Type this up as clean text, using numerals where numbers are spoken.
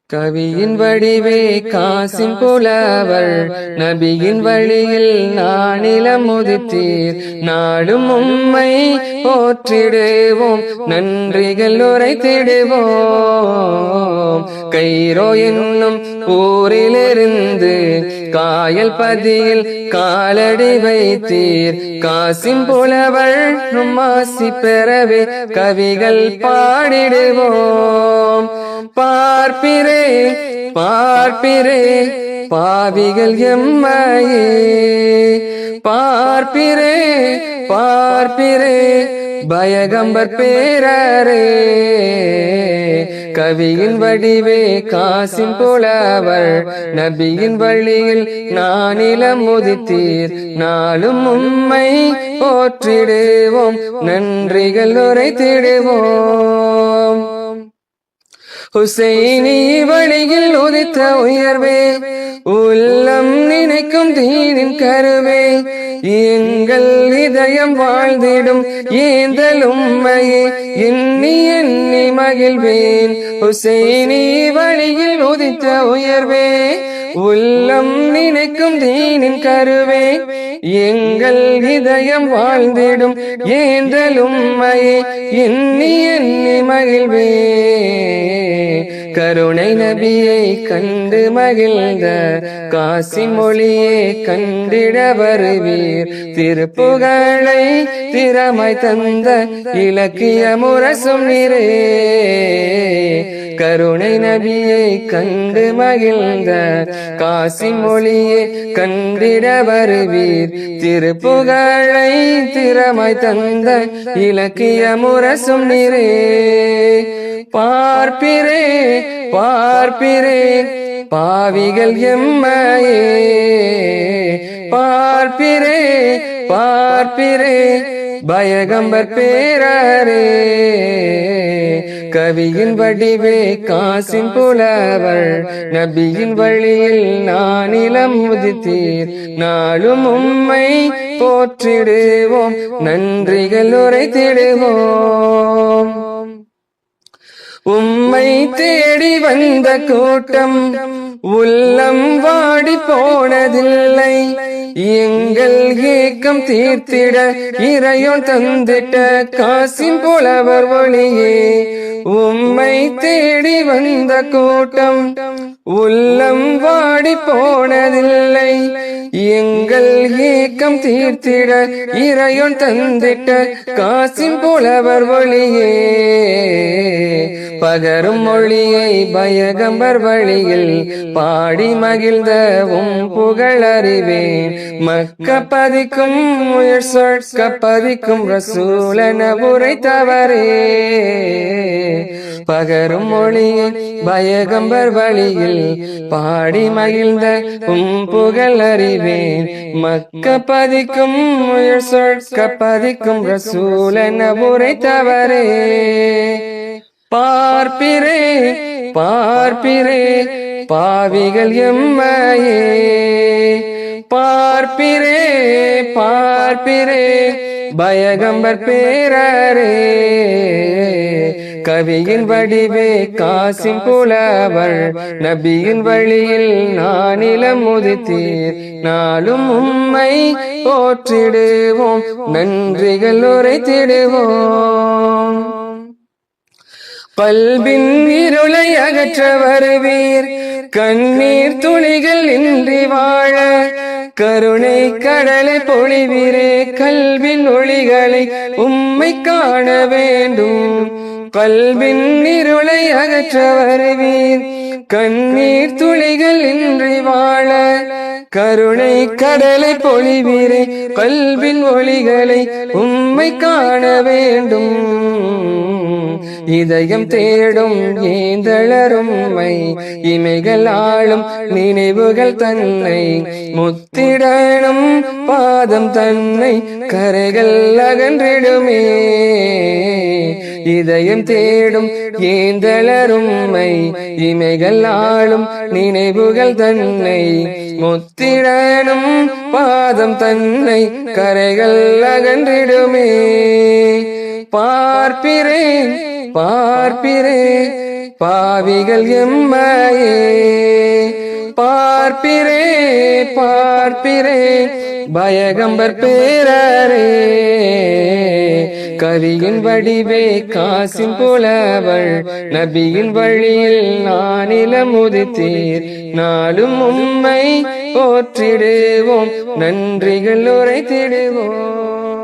கவியின் வடிவே காசிம் புலவர் நபியின் வழியில் நானிலம் உதித்தீர் நாடும் உம்மை போற்றிடுவோம் நன்றிகள் உரைத்திடுவோம். கைரோ என்னும் ஊரிலிருந்து காயல் பதியில் காலடி வைத்தீர் காசிம் புலவர் ஆசி பெறவே கவிகள் பாடிடுவோம். பார்ப்பிரே பார்ப்பிரே பாவிகள் எம்மையே பார்ப்பிரே பார்ப்பிரே பயகம்பர் பேரரே. கவியின் வடிவே காசிம் புலவர் நபியின் வழியில் நானிலம் உதித்தீர் நாளும் உம்மை போற்றிடுவோம் நன்றிகள் உரைத்திடுவோம். ஹுசைனி வழியில் உதித்த உயர்வே உள்ளம் நினைக்கும் தீனின் கருவே எங்கள் இதயம் வாழ்ந்திடும் ஏந்தல் உம்மையே எண்ணி எண்ணி மகிழ்வேன். ஹுசைனி வழியில் உதித்த உயர்வே உள்ளம் நினைக்கும் தீனின் கருவே எங்கள் இதயம் வாழ்ந்திடும் ஏந்தல் உம்மையே எண்ணி எண்ணி மகிழ்வே. கருணை நபியை கண்டு மகிழ்ந்த காசிம் மொழியே கண்டிட வருவீர் திருப்புகழை திறமை தந்த இலக்கிய முரசும் நீரே. கருணை நபியை கண்டு மகிழ்ந்த காசிம் மொழியே கண்டிட வருவீர் திருப்புகழை திறமை தந்த இலக்கிய முரசும் நீரே. பார்ப்பிரே பார்ப்பிரே பாவிகள் எம்மையே பார்ப்பிரே பார்ப்பிரே பயகம்பர் பேரரே. கவியின் வடிவே காசிம் புலவர் நபியின் வழியில் நானிலம் உதித்தீர் நாளும் உம்மை போற்றிடுவோம் நன்றிகள் உரைத்திடுவோம். உம்மை தேடி வந்த கூட்டம் உள்ளம் வாடி போனதில்லை எங்கள் ஏக்கம் தீர்த்திட இறையோன் தந்திட்ட காசிம் புலவர் ஒளியே. உம்மை தேடி வந்த கூட்டம் உள்ளம் வாடி போனதில்லை எங்கள் ஏக்கம் தீர்த்திட இறையோன் தந்திட்ட காசிம் புலவர் ஒளியே. பகரும் மொழியை பயகம்பர் வழியில் பாடி மகிழ்ந்த புகழ் அறிவேன் மக்க பதிக்கும் உயர் சொற்க பதிக்கும் ரசூலன உரைத்தவரே. பகரும் மொழியை பயகம்பர் வழியில் பாடி மகிழ்ந்த புகழ் அறிவேன் மக்க பதிக்கும் உயர் சொற்க பதிக்கும் ரசூலன உரைத்தவரே. பார்ப்பிரே பார்ப்பிரே பாவிகள் எம்மையே பார்ப்பிரே பார்ப்பிரே பயகம்பர் பேரரே. கவியின் வடிவே காசிம் புலவர் நபியின் வழியில் நானிலம் உதித்தீர் நாளும் உம்மை போற்றிடுவோம் நன்றிகள் உரைத்திடுவோம். கல்வின் இருளை அகற்ற வருவீர் கண்ணீர் துளிகள் இன்றி வாழ கருணை கடலை பொழிவீரே கல்வின் ஒளிகளை உம்மை காண வேண்டும். கல்வின் இருளை அகற்ற வருவீர் கண்ணீர் துளிகள் இன்றி வாழ கருணை கடலை பொழிவீரே கல்வின் ஒளிகளை உம்மை காண வேண்டும். இதயம் தேடும் ஏந்தளரும்மை இமைகள் ஆளும் நினைவுகள் தன்னை முத்திடனும் பாதம் தன்னை கரைகள் அகன்றிடுமே. இதயம் தேடும் ஏந்தளரும்மை இமைகள் ஆளும் நினைவுகள் தன்னை முத்திடனும் பாதம் தன்னை கரைகள் அகன்றிடுமே. பார்ப்பிரேன் பார்ப்பிரேன் பாவிகள் எம்மையே பார்ப்பிரே பார்ப்பிரே பயகம்பர் பேரரே கவியின் வடிவே காசிம் புலவள் நபியின் வழியில் நானிலம் உதித்தீர் நாளும் உம்மை போற்றிடுவோம் நன்றிகள் உரைத்திடுவோம்.